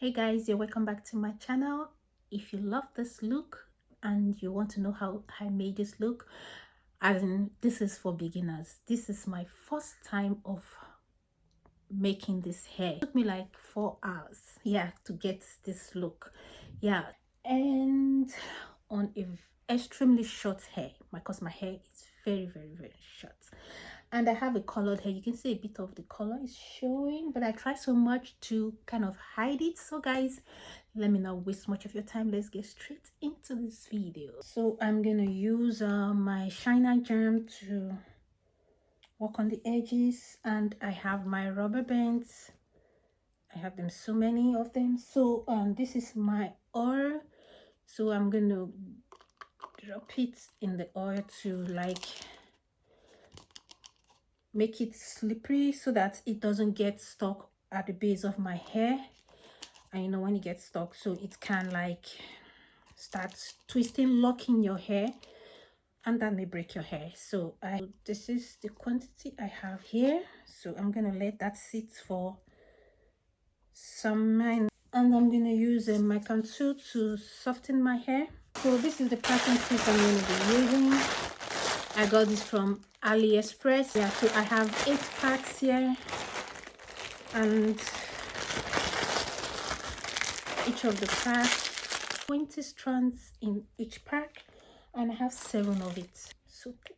Hey guys, you're welcome back to my channel. If you love this look and you want to know how I made this look, as in this is for beginners. This is my first time of making this hair. It took me like 4 hours, yeah, to get this look. Yeah, and on a extremely short hair because my hair is very short, and I have a colored hair. You can see a bit of the color is showing, but I try so much to kind of hide it. So guys, let me not waste much of your time. Let's get straight into this video. So I'm gonna use my shiner gem to work on the edges, and I have my rubber bands. I have them, so many of them. So this is my oil, so I'm gonna drop it in the oil to like make it slippery so that it doesn't get stuck at the base of my hair. And you know, when it gets stuck, so it can like start twisting, locking your hair, and that may break your hair. So this is the quantity I have here, so I'm gonna let that sit for some minutes, and I'm gonna use my contour to soften my hair. So this is the packing kit I'm going to be using. I got this from AliExpress. Yeah, so I have 8 packs here, and each of the packs 20 strands in each pack, and I have 7 of it. So thick.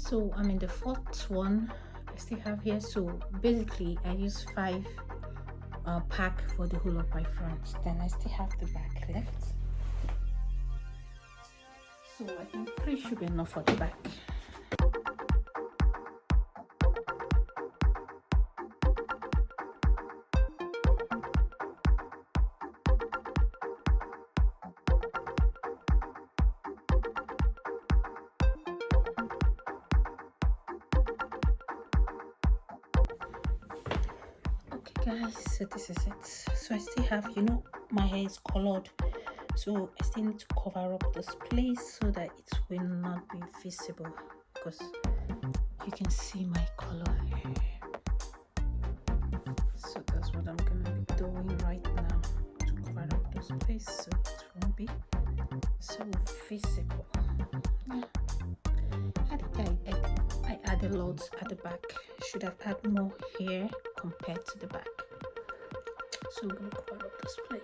So I'm in the fourth one I still have here. So basically I use 5 pack for the whole of my front, then I still have the back left. So I think 3 should be enough for the back. Guys, so this is it. So I still have, you know, my hair is colored, so I still need to cover up this place so that it will not be visible, because you can see my color here. So that's what I'm gonna be doing right now, to cover up this place so it won't be so visible. Yeah. I think I add a lot at the back. Should have had more hair compared to the back. So I'm going to cover up this place.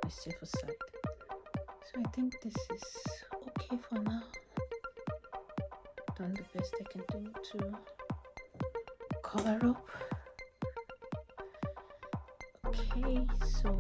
Safer side. So I think this is okay for now. Done the best I can do to cover up. Okay, so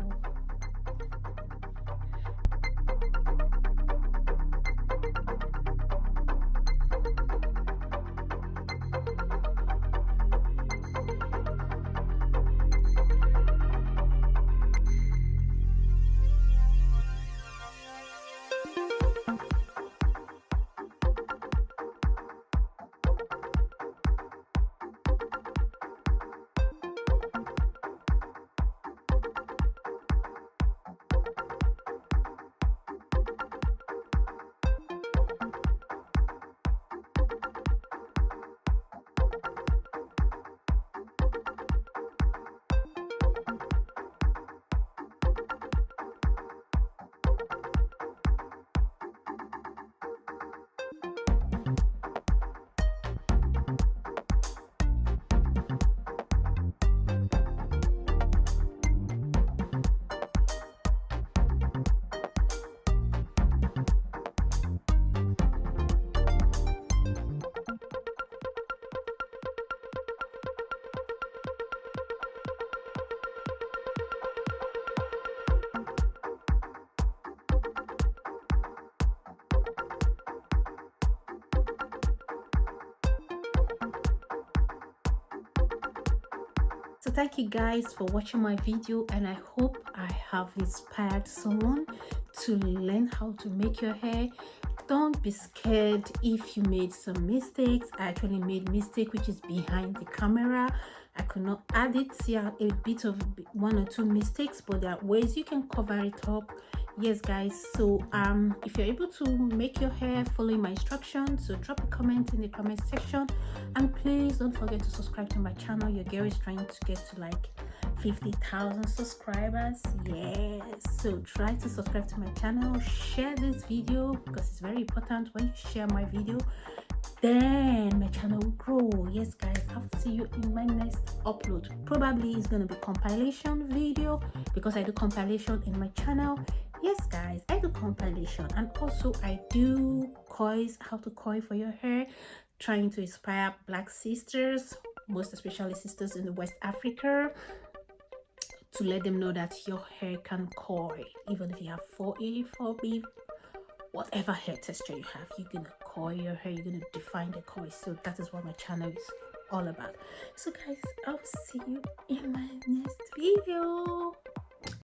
So thank you guys for watching my video, and I hope I have inspired someone to learn how to make your hair. Don't be scared if you made some mistakes. I actually made mistake which is behind the camera. I could not add it. Yeah, a bit of 1 or 2 mistakes, but there are ways you can cover it up. Yes guys, so if you're able to make your hair following my instructions, so drop a comment in the comment section, and please don't forget to subscribe to my channel. Your girl is trying to get to like 50,000 subscribers. Yes, so try to subscribe to my channel, share this video because it's very important. When you share my video, then my channel will grow. Yes guys, I'll see you in my next upload. Probably it's gonna be compilation video because I do compilation in my channel. Yes guys, I do compilation, and also I do coils, how to coil for your hair, trying to inspire Black sisters, most especially sisters in the West Africa, to let them know that your hair can coil. Even if you have 4A, 4B, whatever hair texture you have, you're gonna coil your hair, you're gonna define the coil. So that is what my channel is all about. So guys, I'll see you in my next video.